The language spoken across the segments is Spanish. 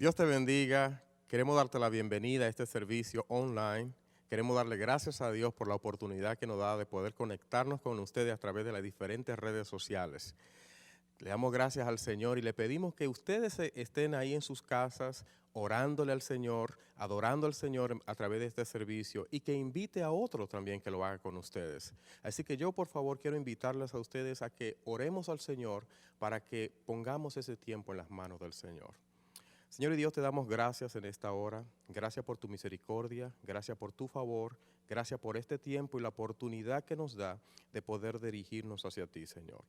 Dios te bendiga. Queremos darte la bienvenida a este servicio online. Queremos darle gracias a Dios por la oportunidad que nos da de poder conectarnos con ustedes a través de las diferentes redes sociales. Le damos gracias al Señor y le pedimos que ustedes estén ahí en sus casas orándole al Señor, adorando al Señor a través de este servicio y que invite a otros también que lo haga con ustedes. Así que yo por favor quiero invitarles a ustedes a que oremos al Señor para que pongamos ese tiempo en las manos del Señor. Señor y Dios, te damos gracias en esta hora. Gracias por tu misericordia, gracias por tu favor, gracias por este tiempo y la oportunidad que nos da de poder dirigirnos hacia ti, Señor.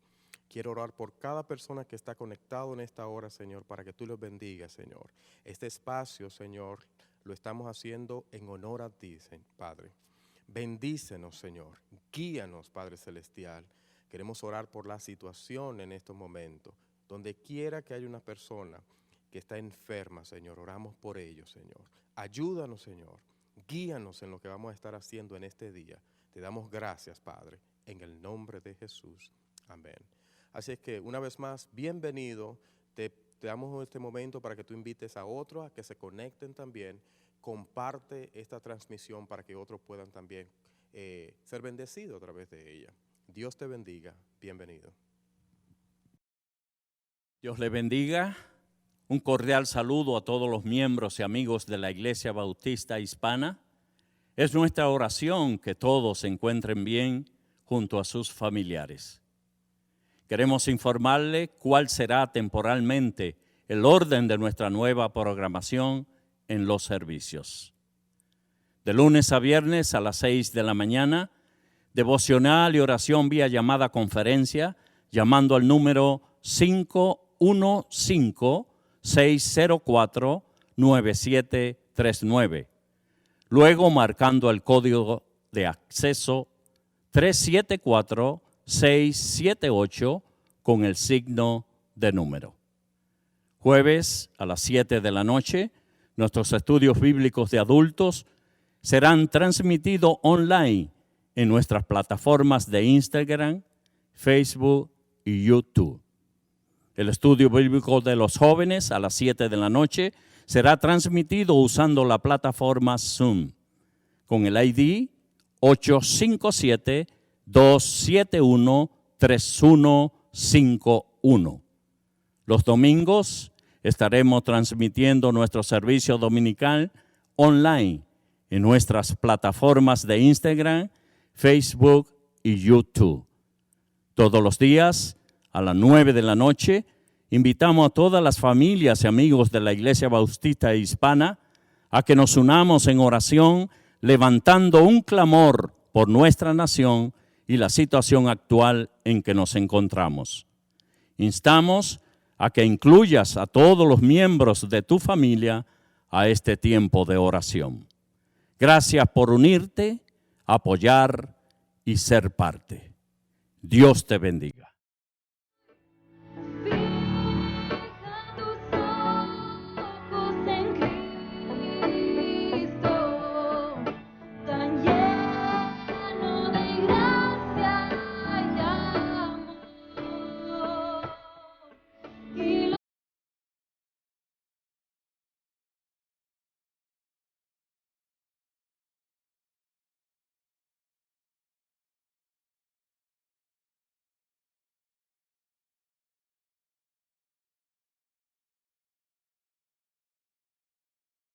Quiero orar por cada persona que está conectado en esta hora, Señor, para que tú los bendigas, Señor. Este espacio, Señor, lo estamos haciendo en honor a ti, Padre. Bendícenos, Señor. Guíanos, Padre Celestial. Queremos orar por la situación en estos momentos. Donde quiera que haya una persona que está enferma, Señor, oramos por ellos, Señor. Ayúdanos, Señor. Guíanos en lo que vamos a estar haciendo en este día. Te damos gracias, Padre, en el nombre de Jesús. Amén. Así es que, una vez más, bienvenido. Te damos este momento para que tú invites a otros a que se conecten también. Comparte esta transmisión para que otros puedan también ser bendecidos a través de ella. Dios te bendiga. Bienvenido. Dios le bendiga. Un cordial saludo a todos los miembros y amigos de la Iglesia Bautista Hispana. Es nuestra oración que todos se encuentren bien junto a sus familiares. Queremos informarle cuál será temporalmente el orden de nuestra nueva programación en los servicios. De lunes a viernes a las 6 de la mañana, devocional y oración vía llamada conferencia, llamando al número 515-604-9739. Luego marcando el código de acceso 374-678 con el signo de número. Jueves a las 7 de la noche, nuestros estudios bíblicos de adultos serán transmitidos online en nuestras plataformas de Instagram, Facebook y YouTube. El estudio bíblico de los jóvenes a las 7 de la noche será transmitido usando la plataforma Zoom con el ID 857-271-3151. Los domingos estaremos transmitiendo nuestro servicio dominical online en nuestras plataformas de Instagram, Facebook y YouTube. Todos los días a las 9 de la noche, invitamos a todas las familias y amigos de la Iglesia Bautista Hispana a que nos unamos en oración, levantando un clamor por nuestra nación y la situación actual en que nos encontramos. Instamos a que incluyas a todos los miembros de tu familia a este tiempo de oración. Gracias por unirte, apoyar y ser parte. Dios te bendiga.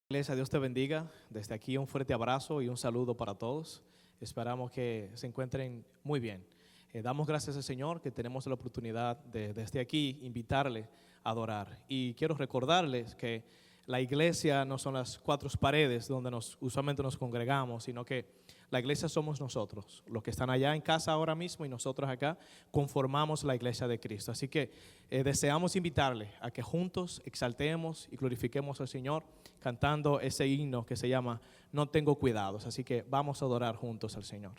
Iglesia, Dios te bendiga. Desde aquí un fuerte abrazo y un saludo para todos. Esperamos que se encuentren muy bien. Damos gracias al Señor que tenemos la oportunidad de desde aquí invitarle a adorar. Y quiero recordarles que la iglesia no son las cuatro paredes donde usualmente nos congregamos, sino que la iglesia somos nosotros, los que están allá en casa ahora mismo y nosotros acá conformamos la iglesia de Cristo. Así que deseamos invitarle a que juntos exaltemos y glorifiquemos al Señor cantando ese himno que se llama No tengo cuidados. Así que vamos a adorar juntos al Señor.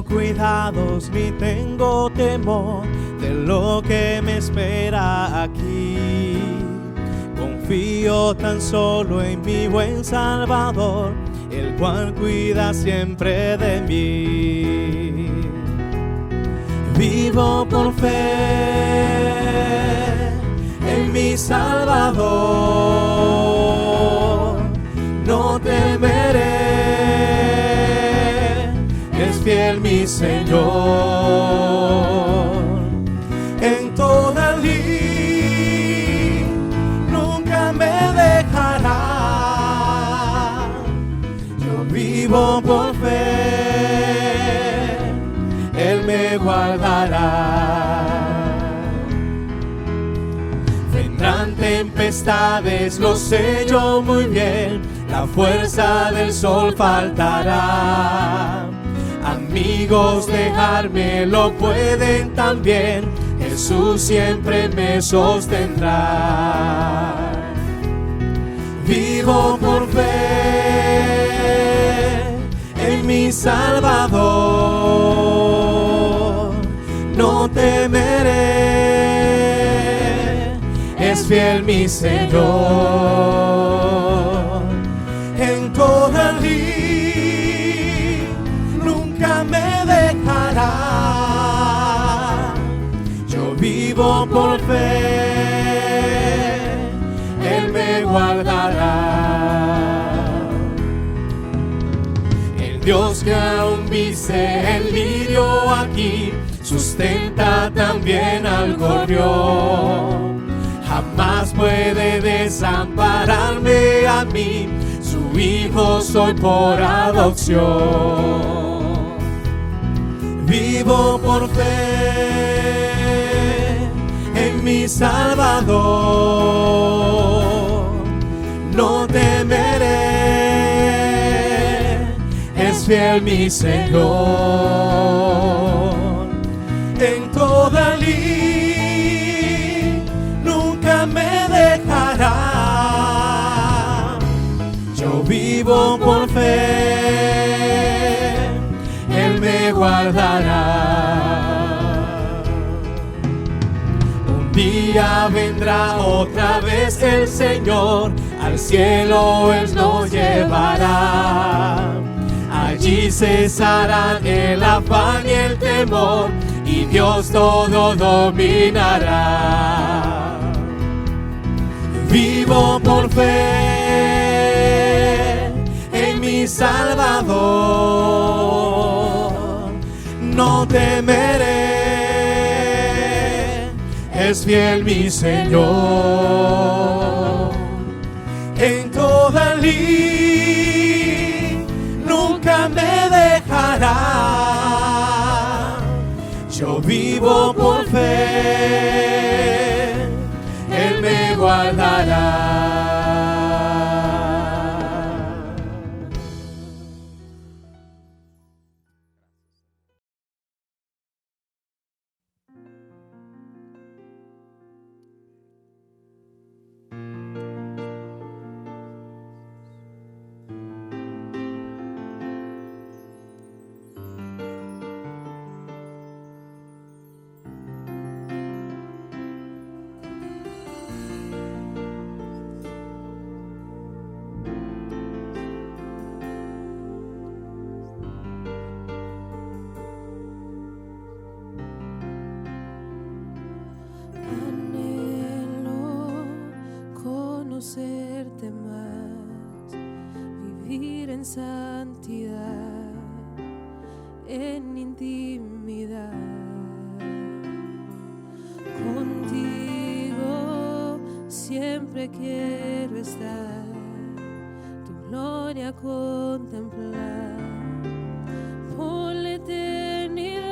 Cuidados ni tengo temor de lo que me espera aquí. Confío tan solo en mi buen Salvador, el cual cuida siempre de mí. Vivo por fe en mi Salvador, no temeré, es fiel mi Señor. En toda lid nunca me dejará, yo vivo por fe, Él me guardará. Vendrán tempestades, lo sé yo muy bien, la fuerza del sol faltará. Amigos, dejarme lo pueden también, Jesús siempre me sostendrá. Vivo por fe en mi Salvador, no temeré, es fiel mi Señor. En toda lid nunca me dejará, yo vivo por fe, Él me guardará. El Dios que aún viste el lirio aquí, sustenta también al gorrión. Jamás puede desampararme a mí, su hijo soy por adopción. Vivo por fe en mi Salvador, no temeré, es fiel mi Señor. En toda lid nunca me dejará, yo vivo por fe, Él me guardará. Un día vendrá otra vez el Señor, al cielo Él nos llevará. Allí cesarán el afán y el temor, y Dios todo dominará. Vivo por fe en mi Salvador, no temeré, es fiel mi Señor. En toda lid nunca me dejará, yo vivo por fe, Él me guardará. Conocerte más, vivir en santidad, en intimidad. Contigo siempre quiero estar, tu gloria contemplar por la eternidad.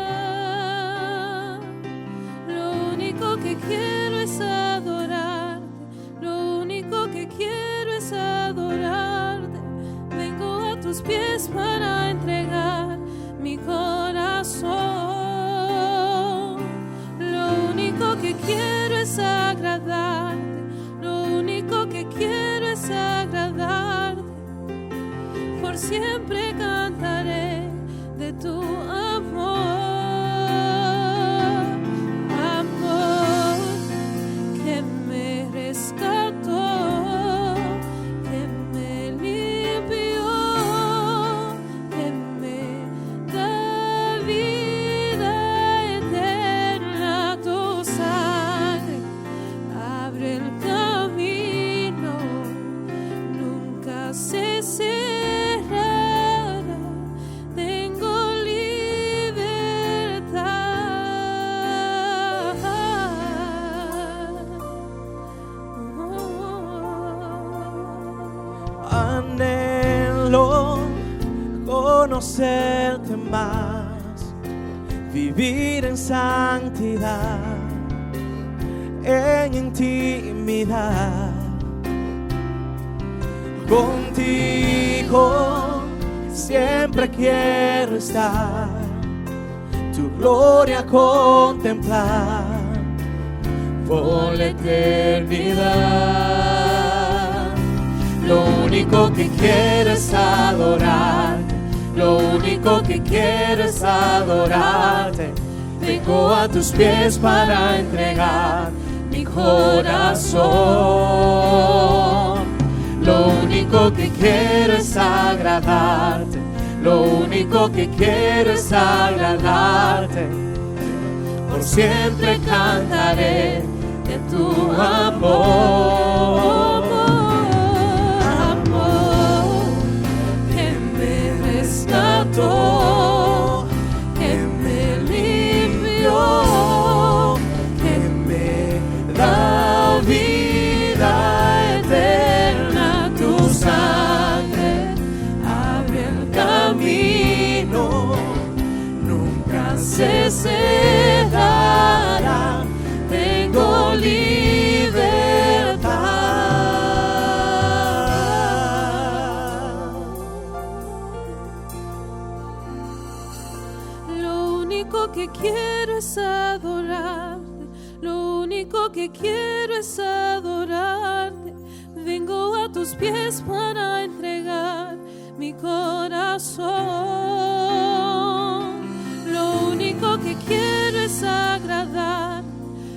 Lo único que quiero es adorar, lo único que quiero es adorarte. Vengo a tus pies para entregar mi corazón. Lo único que quiero es agradarte, lo único que quiero es agradarte. Por siempre canto conocerte más, vivir en santidad, en intimidad. Contigo siempre quiero estar, tu gloria contemplar por la eternidad. Lo único que quiero es adorarte, lo único que quiero es adorarte. Vengo a tus pies para entregar mi corazón. Lo único que quiero es agradarte, lo único que quiero es agradarte. Por siempre cantaré de tu amor. Amor que me rescató, que me limpió, que me da vida eterna. Tu sangre abre el camino, nunca se cerrará. Tengo libertad. Lo único que quiero es adorarte, lo único que quiero es adorarte. Vengo a tus pies para entregar mi corazón. Lo único que quiero es agradar,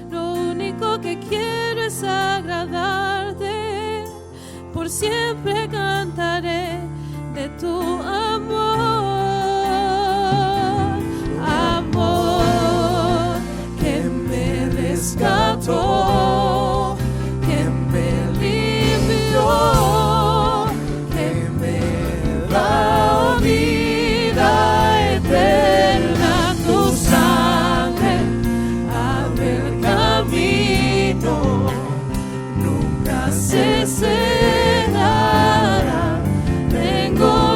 lo único que quiero es agradarte. Por siempre cantaré de tu amor. Amor que me rescató, que me limpió, que me da vida eterna. Tu sangre abre el camino, nunca se cerrará. Tengo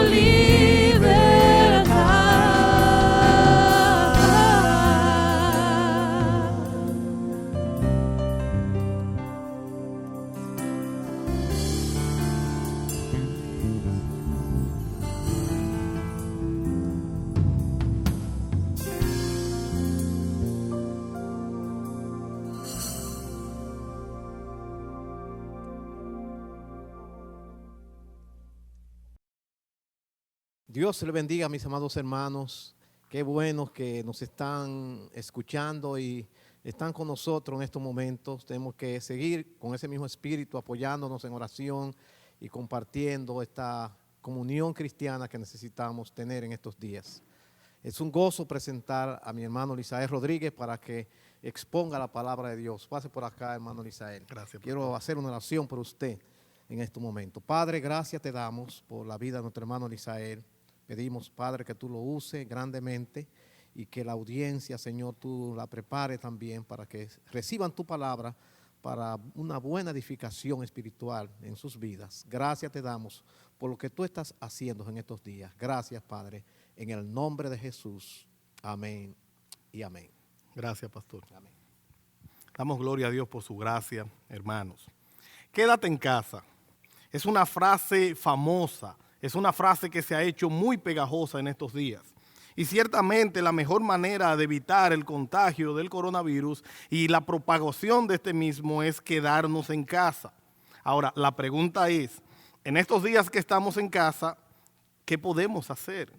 Dios le bendiga, mis amados hermanos. Qué bueno que nos están escuchando y están con nosotros en estos momentos. Tenemos que seguir con ese mismo espíritu, apoyándonos en oración y compartiendo esta comunión cristiana que necesitamos tener en estos días. Es un gozo presentar a mi hermano Lisael Rodríguez para que exponga la palabra de Dios. Pase por acá, hermano Lisael. Gracias. Quiero hacer una oración por usted en este momento. Padre, gracias te damos por la vida de nuestro hermano Lisael. Pedimos, Padre, que tú lo uses grandemente y que la audiencia, Señor, tú la prepares también para que reciban tu palabra para una buena edificación espiritual en sus vidas. Gracias te damos por lo que tú estás haciendo en estos días. Gracias, Padre, en el nombre de Jesús. Amén y amén. Gracias, pastor. Amén. Damos gloria a Dios por su gracia, hermanos. Quédate en casa. Es una frase famosa. Es una frase que se ha hecho muy pegajosa en estos días. Y ciertamente la mejor manera de evitar el contagio del coronavirus y la propagación de este mismo es quedarnos en casa. Ahora, la pregunta es, en estos días que estamos en casa, ¿qué podemos hacer?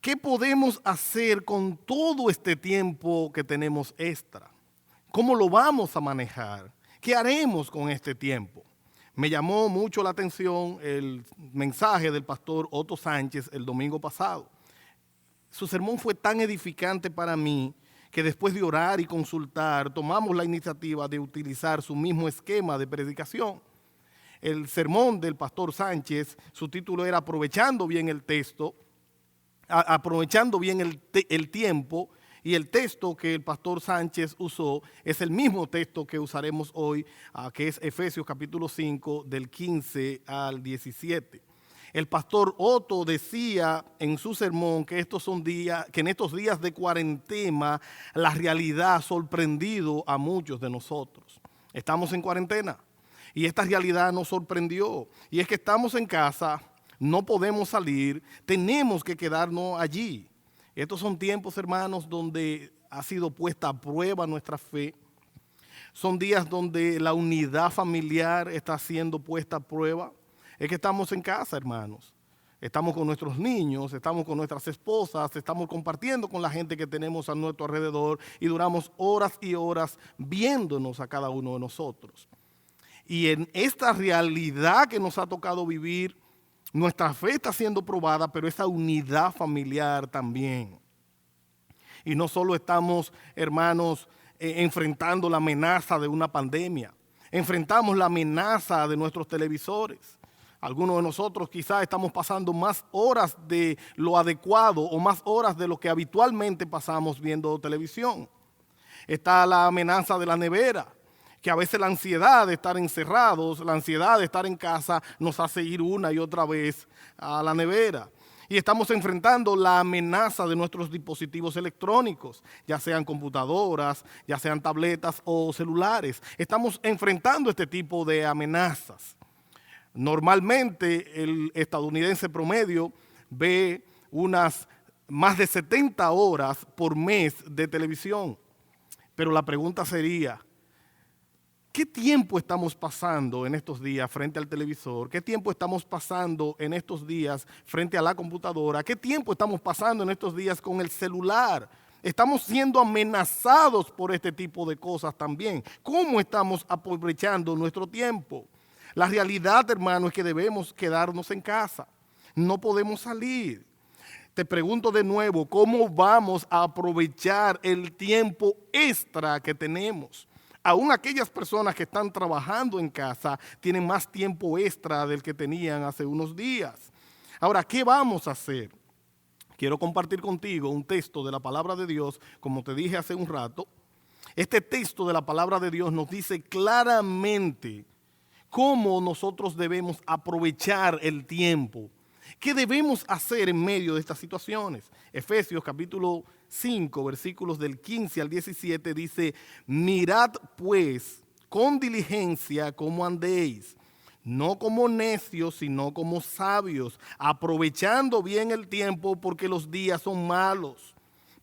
¿Qué podemos hacer con todo este tiempo que tenemos extra? ¿Cómo lo vamos a manejar? ¿Qué haremos con este tiempo? Me llamó mucho la atención el mensaje del pastor Otto Sánchez el domingo pasado. Su sermón fue tan edificante para mí que después de orar y consultar, tomamos la iniciativa de utilizar su mismo esquema de predicación. El sermón del pastor Sánchez, su título era Aprovechando bien el texto, aprovechando bien el tiempo. Y el texto que el pastor Sánchez usó es el mismo texto que usaremos hoy, que es Efesios capítulo 5, del 15 al 17. El pastor Otto decía en su sermón que en estos días de cuarentena la realidad ha sorprendido a muchos de nosotros. Estamos en cuarentena y esta realidad nos sorprendió. Y es que estamos en casa, no podemos salir, tenemos que quedarnos allí. Estos son tiempos, hermanos, donde ha sido puesta a prueba nuestra fe. Son días donde la unidad familiar está siendo puesta a prueba. Es que estamos en casa, hermanos. Estamos con nuestros niños, estamos con nuestras esposas, estamos compartiendo con la gente que tenemos a nuestro alrededor y duramos horas y horas viéndonos a cada uno de nosotros. Y en esta realidad que nos ha tocado vivir, nuestra fe está siendo probada, pero esa unidad familiar también. Y no solo estamos, hermanos, enfrentando la amenaza de una pandemia, enfrentamos la amenaza de nuestros televisores. Algunos de nosotros quizás estamos pasando más horas de lo adecuado o más horas de lo que habitualmente pasamos viendo televisión. Está la amenaza de la nevera, que a veces la ansiedad de estar encerrados, la ansiedad de estar en casa nos hace ir una y otra vez a la nevera. Y estamos enfrentando la amenaza de nuestros dispositivos electrónicos, ya sean computadoras, ya sean tabletas o celulares. Estamos enfrentando este tipo de amenazas. Normalmente el estadounidense promedio ve unas más de 70 horas por mes de televisión. Pero la pregunta sería, ¿qué tiempo estamos pasando en estos días frente al televisor? ¿Qué tiempo estamos pasando en estos días frente a la computadora? ¿Qué tiempo estamos pasando en estos días con el celular? Estamos siendo amenazados por este tipo de cosas también. ¿Cómo estamos aprovechando nuestro tiempo? La realidad, hermano, es que debemos quedarnos en casa. No podemos salir. Te pregunto de nuevo, ¿cómo vamos a aprovechar el tiempo extra que tenemos? Aún aquellas personas que están trabajando en casa tienen más tiempo extra del que tenían hace unos días. Ahora, ¿qué vamos a hacer? Quiero compartir contigo un texto de la palabra de Dios, como te dije hace un rato. Este texto de la palabra de Dios nos dice claramente cómo nosotros debemos aprovechar el tiempo. ¿Qué debemos hacer en medio de estas situaciones? Efesios capítulo 5, versículos del 15 al 17 dice, mirad pues con diligencia cómo andéis, no como necios, sino como sabios, aprovechando bien el tiempo porque los días son malos.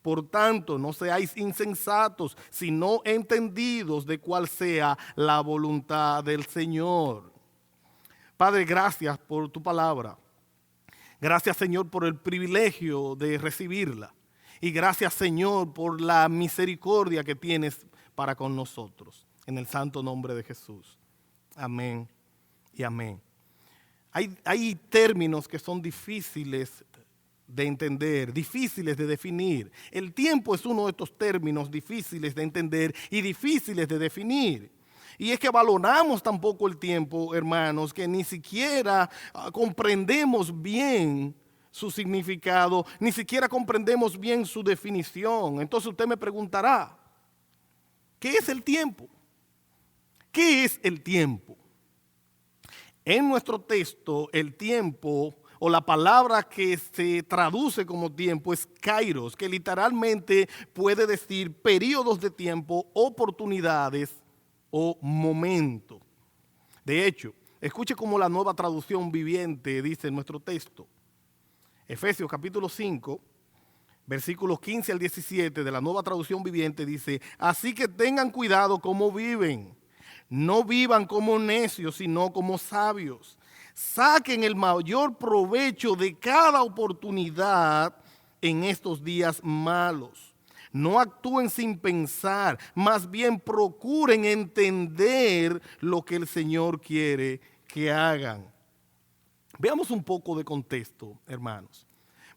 Por tanto, no seáis insensatos, sino entendidos de cuál sea la voluntad del Señor. Padre, gracias por tu palabra. Gracias, Señor, por el privilegio de recibirla. Y gracias, Señor, por la misericordia que tienes para con nosotros. En el santo nombre de Jesús. Amén y amén. Hay términos que son difíciles de entender, difíciles de definir. El tiempo es uno de estos términos difíciles de entender y difíciles de definir. Y es que valoramos tan poco el tiempo, hermanos, que ni siquiera comprendemos bien su significado, ni siquiera comprendemos bien su definición. Entonces usted me preguntará, ¿qué es el tiempo? ¿Qué es el tiempo? En nuestro texto, el tiempo o la palabra que se traduce como tiempo es kairos, que literalmente puede decir periodos de tiempo, oportunidades o momento. De hecho, escuche cómo la Nueva Traducción Viviente dice en nuestro texto. Efesios capítulo 5, versículos 15 al 17 de la Nueva Traducción Viviente dice, así que tengan cuidado cómo viven. No vivan como necios, sino como sabios. Saquen el mayor provecho de cada oportunidad en estos días malos. No actúen sin pensar, más bien procuren entender lo que el Señor quiere que hagan. Veamos un poco de contexto, hermanos.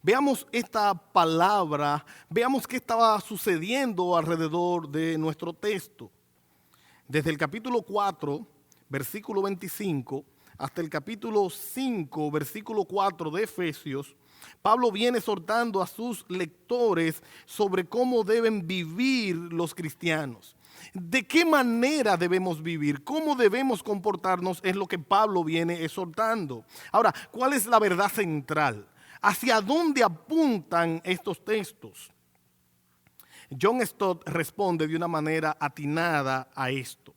Veamos esta palabra, veamos qué estaba sucediendo alrededor de nuestro texto. Desde el capítulo 4, versículo 25, hasta el capítulo 5, versículo 4 de Efesios, Pablo viene exhortando a sus lectores sobre cómo deben vivir los cristianos. ¿De qué manera debemos vivir? ¿Cómo debemos comportarnos? Es lo que Pablo viene exhortando. Ahora, ¿cuál es la verdad central? ¿Hacia dónde apuntan estos textos? John Stott responde de una manera atinada a esto.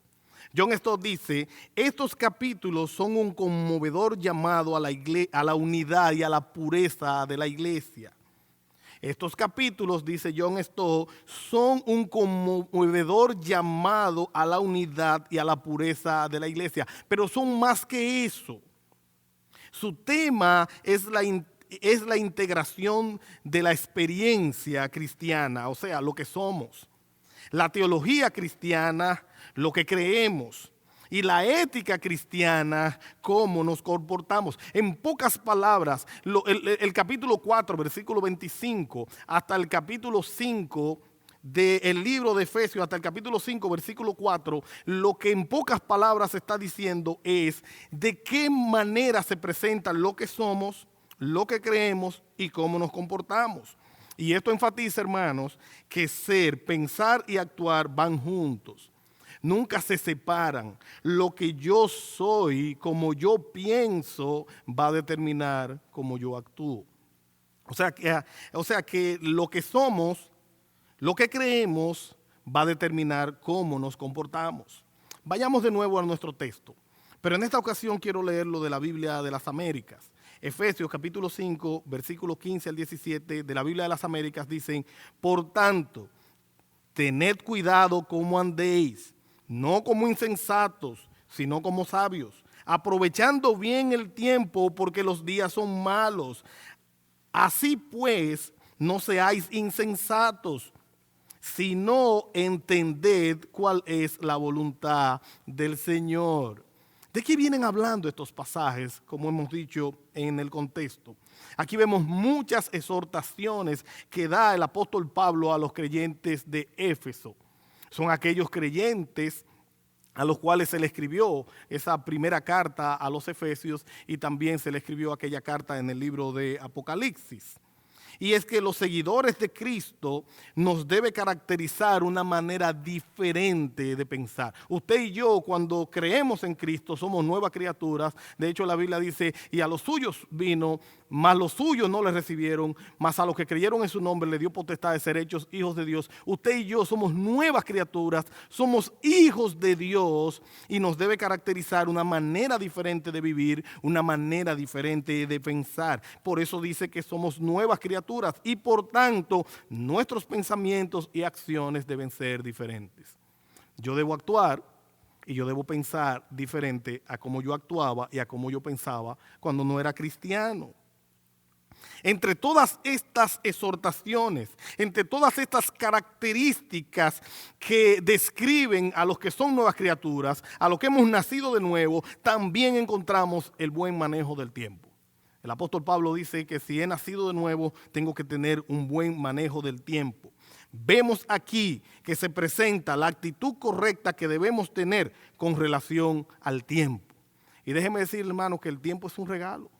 John Stott dice, estos capítulos son un conmovedor llamado a la unidad y a la pureza de la iglesia. Estos capítulos, dice John Stott, son un conmovedor llamado a la unidad y a la pureza de la iglesia. Pero son más que eso. Su tema es la integración de la experiencia cristiana, o sea, lo que somos. La teología cristiana, lo que creemos. Y la ética cristiana, cómo nos comportamos. En pocas palabras, el capítulo 4, versículo 25, hasta el capítulo 5 del libro de Efesios, hasta el capítulo 5, versículo 4, lo que en pocas palabras está diciendo es de qué manera se presenta lo que somos, lo que creemos y cómo nos comportamos. Y esto enfatiza, hermanos, que ser, pensar y actuar van juntos. Nunca se separan. Lo que yo soy, como yo pienso, va a determinar cómo yo actúo. O sea que lo que somos, lo que creemos, va a determinar cómo nos comportamos. Vayamos de nuevo a nuestro texto. Pero en esta ocasión quiero leer lo de la Biblia de las Américas. Efesios capítulo 5, versículos 15 al 17 de la Biblia de las Américas dicen, por tanto, tened cuidado cómo andéis, no como insensatos, sino como sabios, aprovechando bien el tiempo porque los días son malos. Así pues, no seáis insensatos, sino entended cuál es la voluntad del Señor. ¿De qué vienen hablando estos pasajes, como hemos dicho en el contexto? Aquí vemos muchas exhortaciones que da el apóstol Pablo a los creyentes de Éfeso. Son aquellos creyentes a los cuales se le escribió esa primera carta a los Efesios y también se le escribió aquella carta en el libro de Apocalipsis. Y es que los seguidores de Cristo nos debe caracterizar una manera diferente de pensar. Usted y yo, cuando creemos en Cristo, somos nuevas criaturas. De hecho, la Biblia dice, y a los suyos vino, mas los suyos no le recibieron, mas a los que creyeron en su nombre le dio potestad de ser hechos hijos de Dios. Usted y yo somos nuevas criaturas, somos hijos de Dios y nos debe caracterizar una manera diferente de vivir, una manera diferente de pensar. Por eso dice que somos nuevas criaturas y por tanto nuestros pensamientos y acciones deben ser diferentes. Yo debo actuar y yo debo pensar diferente a cómo yo actuaba y a cómo yo pensaba cuando no era cristiano. Entre todas estas exhortaciones, entre todas estas características que describen a los que son nuevas criaturas, a los que hemos nacido de nuevo, también encontramos el buen manejo del tiempo. El apóstol Pablo dice que si he nacido de nuevo, tengo que tener un buen manejo del tiempo. Vemos aquí que se presenta la actitud correcta que debemos tener con relación al tiempo. Y déjeme decir, hermano, que el tiempo es un regalo.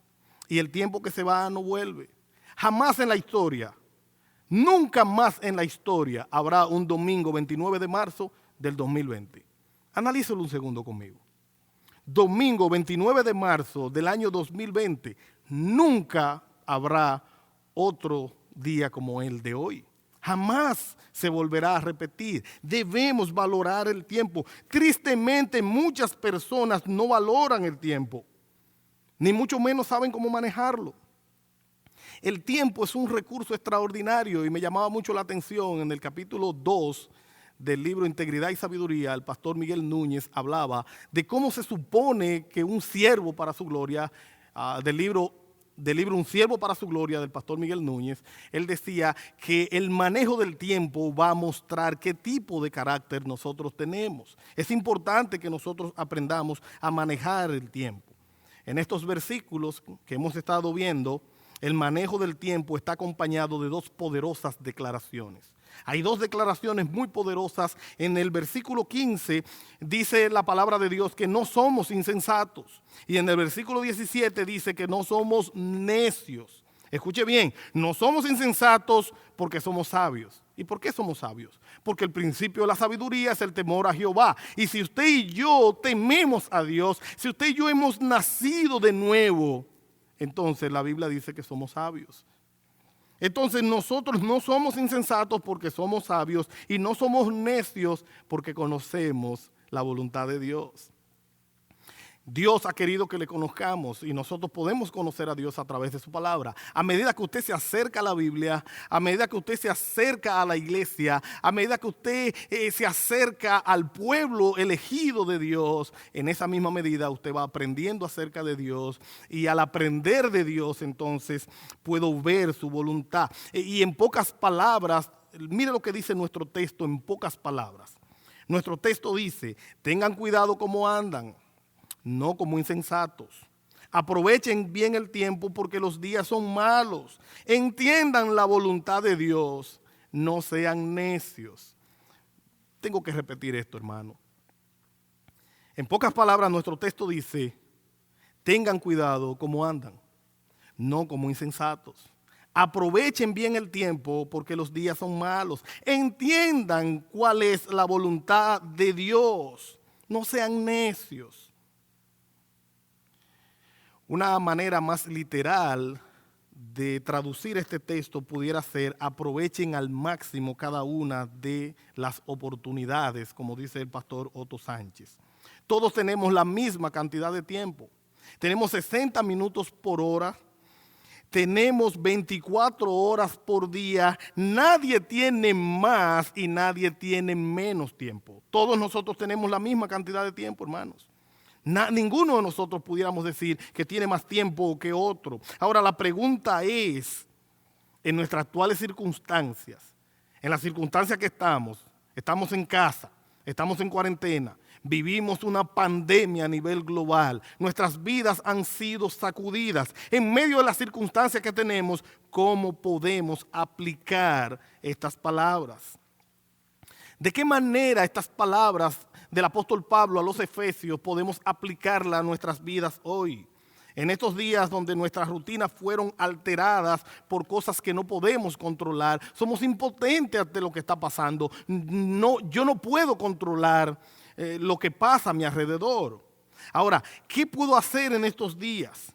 Y el tiempo que se va no vuelve. Jamás en la historia, nunca más en la historia habrá un domingo 29 de marzo del 2020. Analízalo un segundo conmigo. Domingo 29 de marzo del año 2020, nunca habrá otro día como el de hoy. Jamás se volverá a repetir. Debemos valorar el tiempo. Tristemente, muchas personas no valoran el tiempo, ni mucho menos saben cómo manejarlo. El tiempo es un recurso extraordinario y me llamaba mucho la atención en el capítulo 2 del libro Integridad y Sabiduría, el pastor Miguel Núñez hablaba de cómo se supone que un siervo para su gloria, del libro Un siervo para su gloria del pastor Miguel Núñez, él decía que el manejo del tiempo va a mostrar qué tipo de carácter nosotros tenemos. Es importante que nosotros aprendamos a manejar el tiempo. En estos versículos que hemos estado viendo, el manejo del tiempo está acompañado de dos poderosas declaraciones. Hay dos declaraciones muy poderosas. En el versículo 15 dice la palabra de Dios que no somos insensatos. Y en el versículo 17 dice que no somos necios. Escuche bien, no somos insensatos porque somos sabios. ¿Y por qué somos sabios? Porque el principio de la sabiduría es el temor a Jehová. Y si usted y yo tememos a Dios, si usted y yo hemos nacido de nuevo, entonces la Biblia dice que somos sabios. Entonces nosotros no somos insensatos porque somos sabios y no somos necios porque conocemos la voluntad de Dios. Dios ha querido que le conozcamos y nosotros podemos conocer a Dios a través de su palabra. A medida que usted se acerca a la Biblia, a medida que usted se acerca a la iglesia, a medida que usted se acerca al pueblo elegido de Dios, en esa misma medida usted va aprendiendo acerca de Dios y al aprender de Dios entonces puedo ver su voluntad. Y en pocas palabras, mire lo que dice nuestro texto en pocas palabras. Nuestro texto dice, tengan cuidado cómo andan, no como insensatos. Aprovechen bien el tiempo porque los días son malos. Entiendan la voluntad de Dios. No sean necios. Tengo que repetir esto, hermano. En pocas palabras, nuestro texto dice, tengan cuidado como andan, no como insensatos. Aprovechen bien el tiempo porque los días son malos. Entiendan cuál es la voluntad de Dios. No sean necios. Una manera más literal de traducir este texto pudiera ser aprovechen al máximo cada una de las oportunidades, como dice el pastor Otto Sánchez. Todos tenemos la misma cantidad de tiempo. Tenemos 60 minutos por hora. Tenemos 24 horas por día. Nadie tiene más y nadie tiene menos tiempo. Todos nosotros tenemos la misma cantidad de tiempo, hermanos. Ninguno de nosotros pudiéramos decir que tiene más tiempo que otro. Ahora la pregunta es, en nuestras actuales circunstancias, en las circunstancias que estamos en casa, estamos en cuarentena, vivimos una pandemia a nivel global, nuestras vidas han sido sacudidas. En medio de las circunstancias que tenemos, ¿cómo podemos aplicar estas palabras? ¿De qué manera estas palabras del apóstol Pablo a los Efesios podemos aplicarla a nuestras vidas hoy? En estos días donde nuestras rutinas fueron alteradas por cosas que no podemos controlar, somos impotentes ante lo que está pasando. Yo no puedo controlar lo que pasa a mi alrededor. Ahora, ¿qué puedo hacer en estos días?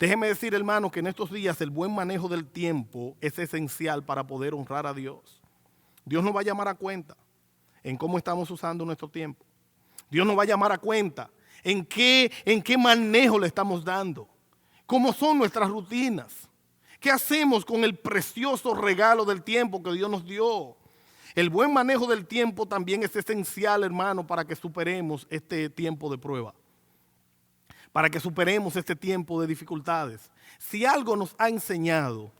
Déjeme decir, hermano, que en estos días el buen manejo del tiempo es esencial para poder honrar a Dios. Dios nos va a llamar a cuenta en cómo estamos usando nuestro tiempo. Dios nos va a llamar a cuenta en qué manejo le estamos dando, cómo son nuestras rutinas, qué hacemos con el precioso regalo del tiempo que Dios nos dio. El buen manejo del tiempo también es esencial, hermano, para que superemos este tiempo de prueba, para que superemos este tiempo de dificultades. Si algo nos ha enseñado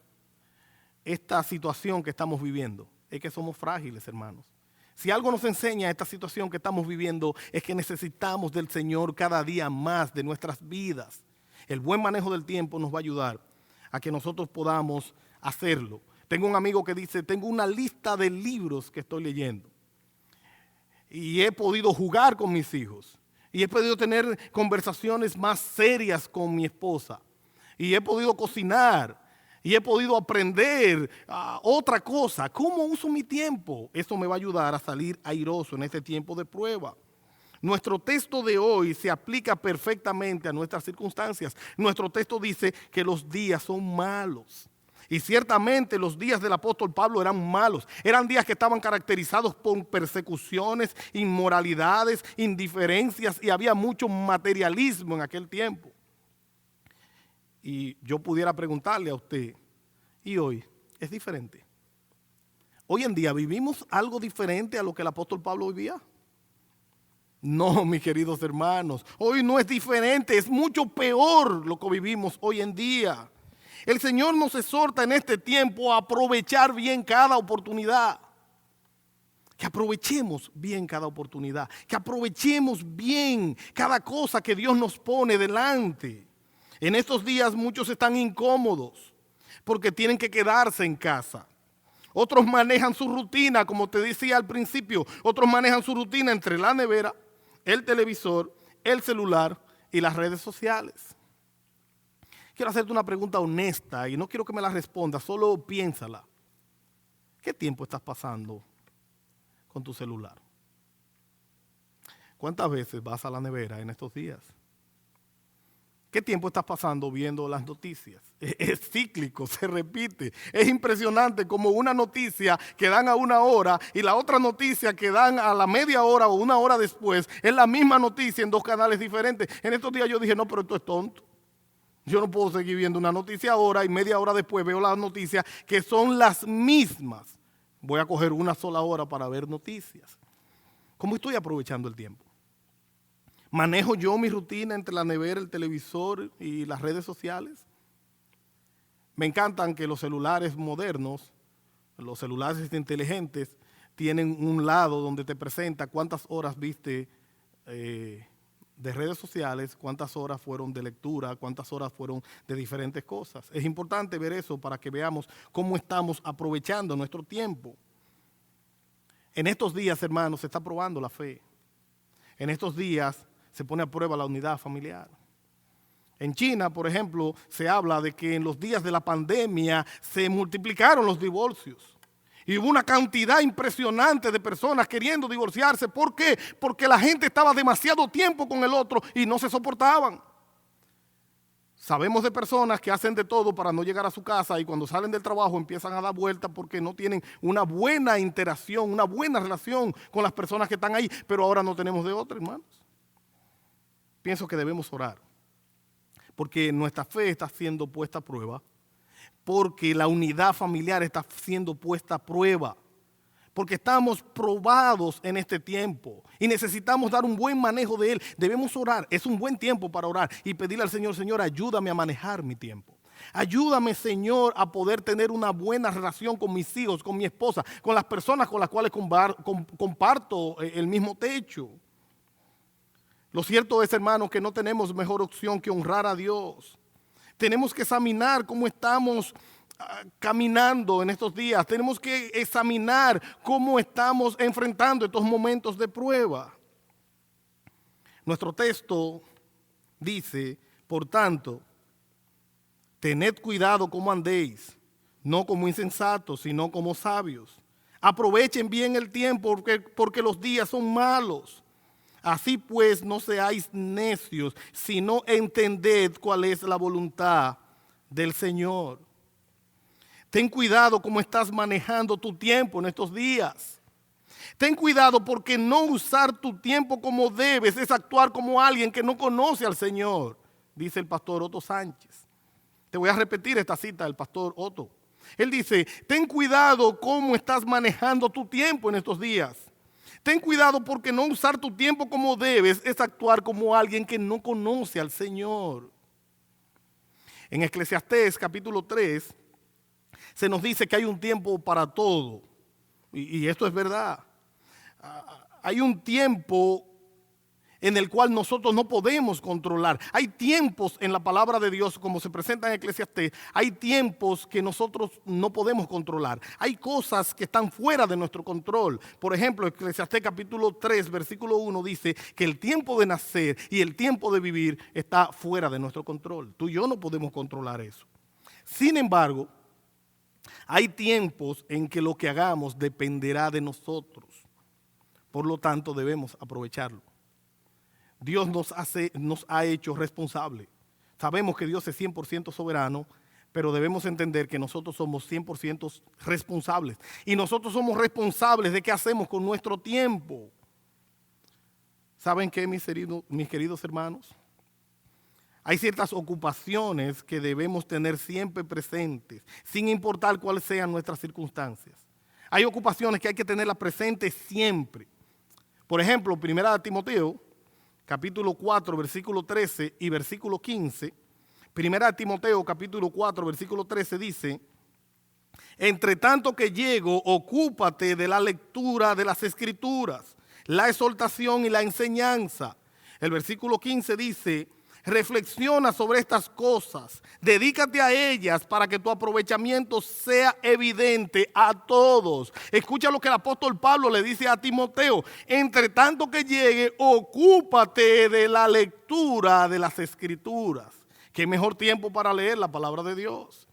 esta situación que estamos viviendo, es que somos frágiles, hermanos. Si algo nos enseña esta situación que estamos viviendo es que necesitamos del Señor cada día más de nuestras vidas. El buen manejo del tiempo nos va a ayudar a que nosotros podamos hacerlo. Tengo un amigo que dice, tengo una lista de libros que estoy leyendo y he podido jugar con mis hijos y he podido tener conversaciones más serias con mi esposa y he podido cocinar. Y he podido aprender otra cosa. ¿Cómo uso mi tiempo? Eso me va a ayudar a salir airoso en este tiempo de prueba. Nuestro texto de hoy se aplica perfectamente a nuestras circunstancias. Nuestro texto dice que los días son malos. Y ciertamente los días del apóstol Pablo eran malos. Eran días que estaban caracterizados por persecuciones, inmoralidades, indiferencias y había mucho materialismo en aquel tiempo. Y yo pudiera preguntarle a usted, ¿y hoy es diferente? Hoy en día vivimos algo diferente a lo que el apóstol Pablo vivía. No, mis queridos hermanos, hoy no es diferente, es mucho peor lo que vivimos hoy en día. El Señor nos exhorta en este tiempo a aprovechar bien cada oportunidad. Que aprovechemos bien cada oportunidad, que aprovechemos bien cada cosa que Dios nos pone delante. En estos días muchos están incómodos porque tienen que quedarse en casa. Otros manejan su rutina, como te decía al principio, otros manejan su rutina entre la nevera, el televisor, el celular y las redes sociales. quiero hacerte una pregunta honesta y no quiero que me la respondas, solo piénsala. ¿Qué tiempo estás pasando con tu celular? ¿Cuántas veces vas a la nevera en estos días? ¿Qué tiempo estás pasando viendo las noticias? Es cíclico, se repite. Es impresionante como una noticia que dan a 1 hora y la otra noticia que dan a la media hora o 1 hora después es la misma noticia en 2 canales diferentes. En estos días yo dije, no, pero esto es tonto. Yo no puedo seguir viendo una noticia ahora y media hora después veo las noticias que son las mismas. Voy a coger 1 sola hora para ver noticias. ¿Cómo estoy aprovechando el tiempo? ¿Manejo yo mi rutina entre la nevera, el televisor y las redes sociales? Me encantan que los celulares modernos, los celulares inteligentes, tienen un lado donde te presenta cuántas horas viste de redes sociales, cuántas horas fueron de lectura, cuántas horas fueron de diferentes cosas. Es importante ver eso para que veamos cómo estamos aprovechando nuestro tiempo. En estos días, hermanos, se está probando la fe. En estos días se pone a prueba la unidad familiar. En China, por ejemplo, se habla de que en los días de la pandemia se multiplicaron los divorcios. Y hubo una cantidad impresionante de personas queriendo divorciarse. ¿Por qué? Porque la gente estaba demasiado tiempo con el otro y no se soportaban. Sabemos de personas que hacen de todo para no llegar a su casa y cuando salen del trabajo empiezan a dar vueltas porque no tienen una buena interacción, una buena relación con las personas que están ahí. Pero ahora no tenemos de otra, hermanos. Pienso que debemos orar, porque nuestra fe está siendo puesta a prueba, porque la unidad familiar está siendo puesta a prueba, porque estamos probados en este tiempo y necesitamos dar un buen manejo de él. Debemos orar, es un buen tiempo para orar y pedirle al Señor, Señor, ayúdame a manejar mi tiempo. Ayúdame, Señor, a poder tener una buena relación con mis hijos, con mi esposa, con las personas con las cuales comparto el mismo techo. Lo cierto es, hermanos, que no tenemos mejor opción que honrar a Dios. Tenemos que examinar cómo estamos caminando en estos días. Tenemos que examinar cómo estamos enfrentando estos momentos de prueba. Nuestro texto dice, por tanto, tened cuidado cómo andéis, no como insensatos, sino como sabios. Aprovechen bien el tiempo porque los días son malos. Así pues, no seáis necios, sino entended cuál es la voluntad del Señor. Ten cuidado cómo estás manejando tu tiempo en estos días. Ten cuidado porque no usar tu tiempo como debes es actuar como alguien que no conoce al Señor, dice el pastor Otto Sánchez. Te voy a repetir esta cita del pastor Otto. Él dice, ten cuidado cómo estás manejando tu tiempo en estos días. Ten cuidado porque no usar tu tiempo como debes es actuar como alguien que no conoce al Señor. En Eclesiastés capítulo 3 se nos dice que hay un tiempo para todo. Y esto es verdad. Hay un tiempo en el cual nosotros no podemos controlar. Hay tiempos en la palabra de Dios, como se presenta en Eclesiastés, hay tiempos que nosotros no podemos controlar. Hay cosas que están fuera de nuestro control. Por ejemplo, Eclesiastés capítulo 3, versículo 1 dice que el tiempo de nacer y el tiempo de vivir está fuera de nuestro control. Tú y yo no podemos controlar eso. Sin embargo, hay tiempos en que lo que hagamos dependerá de nosotros. Por lo tanto, debemos aprovecharlo. Dios nos ha hecho responsables. Sabemos que Dios es 100% soberano, pero debemos entender que nosotros somos 100% responsables. Y nosotros somos responsables de qué hacemos con nuestro tiempo. ¿Saben qué, mis queridos hermanos? Hay ciertas ocupaciones que debemos tener siempre presentes, sin importar cuáles sean nuestras circunstancias. Hay ocupaciones que hay que tenerlas presentes siempre. Por ejemplo, 1 Timoteo, capítulo 4, versículo 13 y versículo 15. 1 Timoteo, capítulo 4, versículo 13 dice, entre tanto que llego, ocúpate de la lectura de las Escrituras, la exhortación y la enseñanza. El versículo 15 dice, reflexiona sobre estas cosas, dedícate a ellas para que tu aprovechamiento sea evidente a todos. Escucha lo que el apóstol Pablo le dice a Timoteo, entre tanto que llegue, ocúpate de la lectura de las Escrituras. ¿Qué mejor tiempo para leer la palabra de Dios?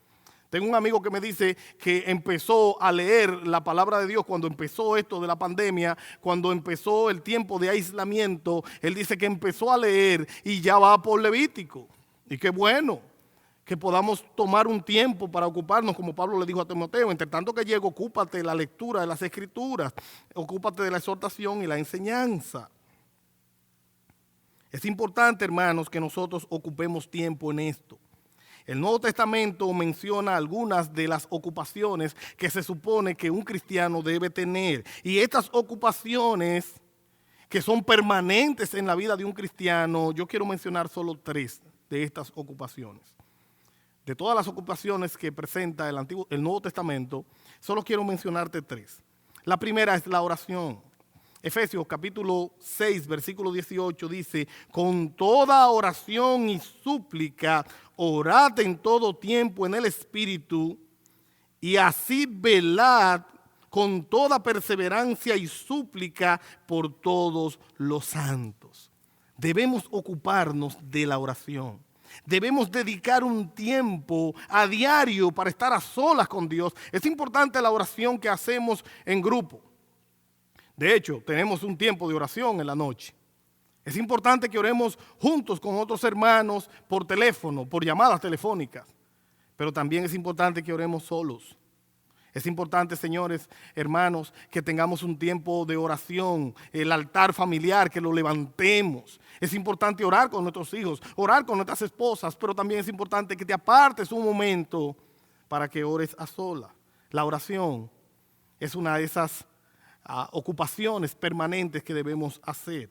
Tengo un amigo que me dice que empezó a leer la palabra de Dios cuando empezó esto de la pandemia, cuando empezó el tiempo de aislamiento. Él dice que empezó a leer y ya va por Levítico. Y qué bueno que podamos tomar un tiempo para ocuparnos, como Pablo le dijo a Timoteo, entre tanto que llego, ocúpate de la lectura de las Escrituras, ocúpate de la exhortación y la enseñanza. Es importante, hermanos, que nosotros ocupemos tiempo en esto. El Nuevo Testamento menciona algunas de las ocupaciones que se supone que un cristiano debe tener. Y estas ocupaciones que son permanentes en la vida de un cristiano, yo quiero mencionar solo 3 de estas ocupaciones. De todas las ocupaciones que presenta el Nuevo Testamento, solo quiero mencionarte 3. La primera es la oración. Efesios capítulo 6, versículo 18 dice, con toda oración y súplica, orad en todo tiempo en el Espíritu, y así velad con toda perseverancia y súplica por todos los santos. Debemos ocuparnos de la oración. Debemos dedicar un tiempo a diario para estar a solas con Dios. Es importante la oración que hacemos en grupo. De hecho, tenemos un tiempo de oración en la noche. Es importante que oremos juntos con otros hermanos por teléfono, por llamadas telefónicas. Pero también es importante que oremos solos. Es importante, señores, hermanos, que tengamos un tiempo de oración, el altar familiar, que lo levantemos. Es importante orar con nuestros hijos, orar con nuestras esposas, pero también es importante que te apartes un momento para que ores a solas. La oración es una de esas ocupaciones permanentes que debemos hacer.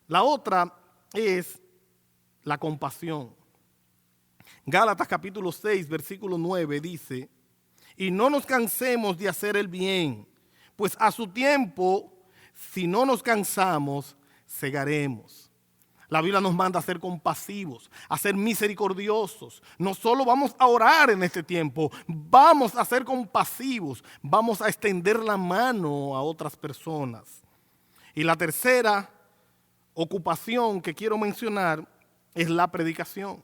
La otra es la compasión. Gálatas capítulo 6, versículo 9 dice, y no nos cansemos de hacer el bien, pues a su tiempo, si no nos cansamos, segaremos. La Biblia nos manda a ser compasivos, a ser misericordiosos. No solo vamos a orar en este tiempo, vamos a ser compasivos, vamos a extender la mano a otras personas. Y la tercera ocupación que quiero mencionar es la predicación.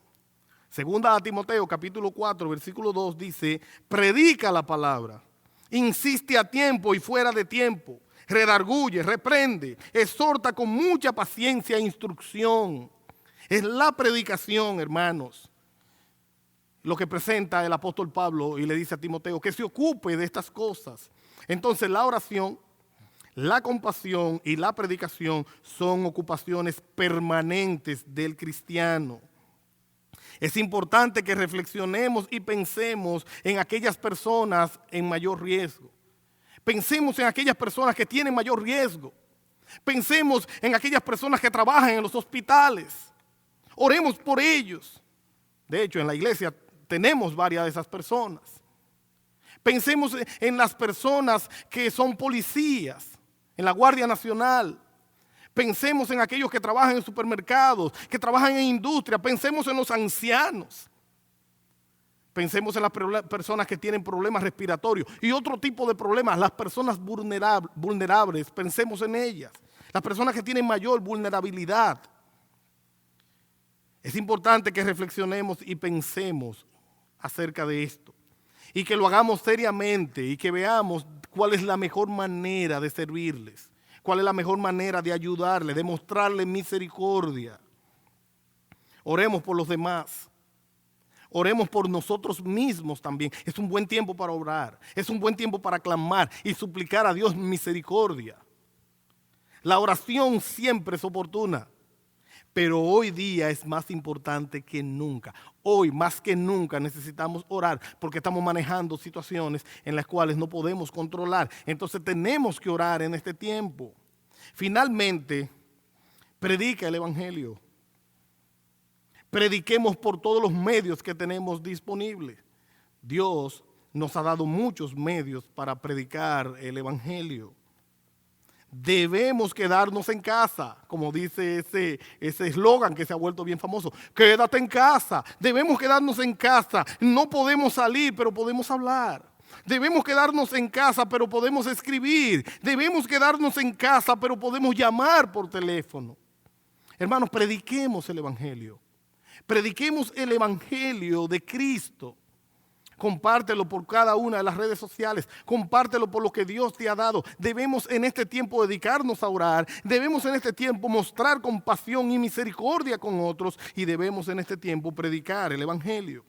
Segunda a Timoteo capítulo 4, versículo 2 dice, predica la palabra, insiste a tiempo y fuera de tiempo. Redarguye, reprende, exhorta con mucha paciencia e instrucción. Es la predicación, hermanos, lo que presenta el apóstol Pablo y le dice a Timoteo que se ocupe de estas cosas. Entonces la oración, la compasión y la predicación son ocupaciones permanentes del cristiano. Es importante que reflexionemos y pensemos en aquellas personas en mayor riesgo. Pensemos en aquellas personas que tienen mayor riesgo. Pensemos en aquellas personas que trabajan en los hospitales. Oremos por ellos. De hecho, en la iglesia tenemos varias de esas personas. Pensemos en las personas que son policías, en la Guardia Nacional. Pensemos en aquellos que trabajan en supermercados, que trabajan en industria. Pensemos en los ancianos. Pensemos en las personas que tienen problemas respiratorios y otro tipo de problemas, las personas vulnerables, pensemos en ellas. Las personas que tienen mayor vulnerabilidad. Es importante que reflexionemos y pensemos acerca de esto. Y que lo hagamos seriamente y que veamos cuál es la mejor manera de servirles. Cuál es la mejor manera de ayudarles, de mostrarles misericordia. Oremos por los demás. Oremos por nosotros mismos también. Es un buen tiempo para orar. Es un buen tiempo para clamar y suplicar a Dios misericordia. La oración siempre es oportuna, pero hoy día es más importante que nunca. Hoy más que nunca necesitamos orar porque estamos manejando situaciones en las cuales no podemos controlar. Entonces tenemos que orar en este tiempo. Finalmente, predica el Evangelio. Prediquemos por todos los medios que tenemos disponibles. Dios nos ha dado muchos medios para predicar el Evangelio. Debemos quedarnos en casa, como dice ese eslogan que se ha vuelto bien famoso. Quédate en casa. Debemos quedarnos en casa. No podemos salir, pero podemos hablar. Debemos quedarnos en casa, pero podemos escribir. Debemos quedarnos en casa, pero podemos llamar por teléfono. Hermanos, prediquemos el Evangelio. Prediquemos el evangelio de Cristo. Compártelo por cada una de las redes sociales. Compártelo por lo que Dios te ha dado. Debemos en este tiempo dedicarnos a orar. Debemos en este tiempo mostrar compasión y misericordia con otros. Y debemos en este tiempo predicar el evangelio.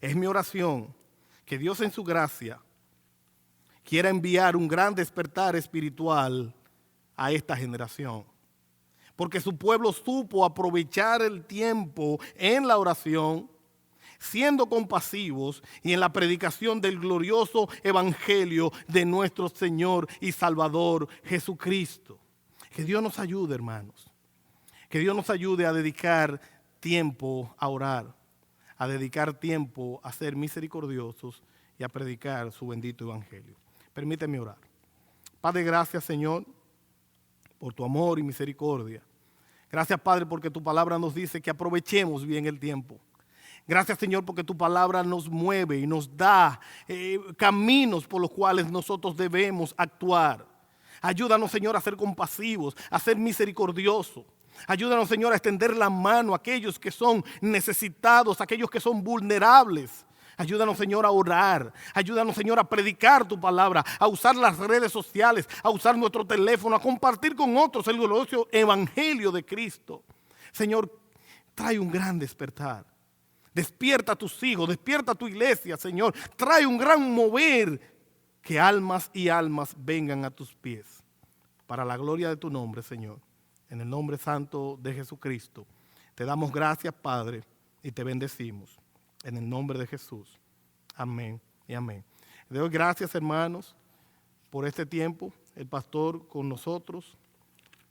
Es mi oración que Dios en su gracia quiera enviar un gran despertar espiritual a esta generación. Porque su pueblo supo aprovechar el tiempo en la oración, siendo compasivos y en la predicación del glorioso evangelio de nuestro Señor y Salvador Jesucristo. Que Dios nos ayude, hermanos. Que Dios nos ayude a dedicar tiempo a orar, a dedicar tiempo a ser misericordiosos y a predicar su bendito evangelio. Permíteme orar. Padre, gracias, Señor, por tu amor y misericordia. Gracias, Padre, porque tu palabra nos dice que aprovechemos bien el tiempo. Gracias, Señor, porque tu palabra nos mueve y nos da caminos por los cuales nosotros debemos actuar. Ayúdanos, Señor, a ser compasivos, a ser misericordiosos. Ayúdanos, Señor, a extender la mano a aquellos que son necesitados, a aquellos que son vulnerables. Ayúdanos, Señor, a orar. Ayúdanos, Señor, a predicar tu palabra, a usar las redes sociales, a usar nuestro teléfono, a compartir con otros el glorioso evangelio de Cristo. Señor, trae un gran despertar. Despierta a tus hijos, despierta a tu iglesia, Señor. Trae un gran mover, que almas y almas vengan a tus pies. Para la gloria de tu nombre, Señor. En el nombre santo de Jesucristo. Te damos gracias, Padre, y te bendecimos. En el nombre de Jesús. Amén y amén. Le doy gracias, hermanos, por este tiempo. El pastor con nosotros.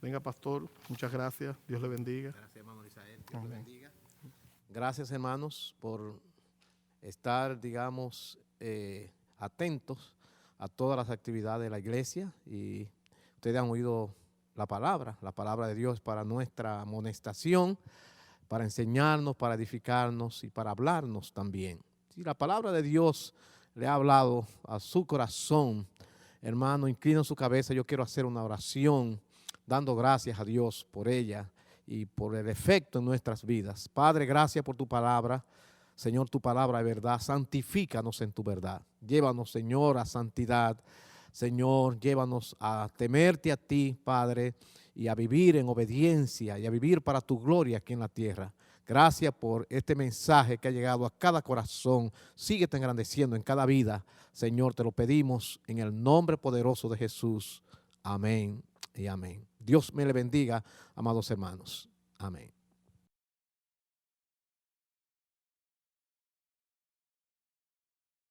Venga, pastor. Muchas gracias. Dios le bendiga. Gracias, hermano Isael. Dios le bendiga. Gracias, hermanos, por estar, digamos, atentos a todas las actividades de la iglesia. Y ustedes han oído la palabra de Dios para nuestra amonestación, para enseñarnos, para edificarnos y para hablarnos también. Si la palabra de Dios le ha hablado a su corazón, hermano, inclina su cabeza. Yo quiero hacer una oración dando gracias a Dios por ella y por el efecto en nuestras vidas. Padre, gracias por tu palabra. Señor, tu palabra es verdad. Santifícanos en tu verdad. Llévanos, Señor, a santidad. Señor, llévanos a temerte a ti, Padre, y a vivir en obediencia y a vivir para tu gloria aquí en la tierra. Gracias por este mensaje que ha llegado a cada corazón. Síguete engrandeciendo en cada vida. Señor, te lo pedimos en el nombre poderoso de Jesús. Amén y amén. Dios me le bendiga, amados hermanos. Amén.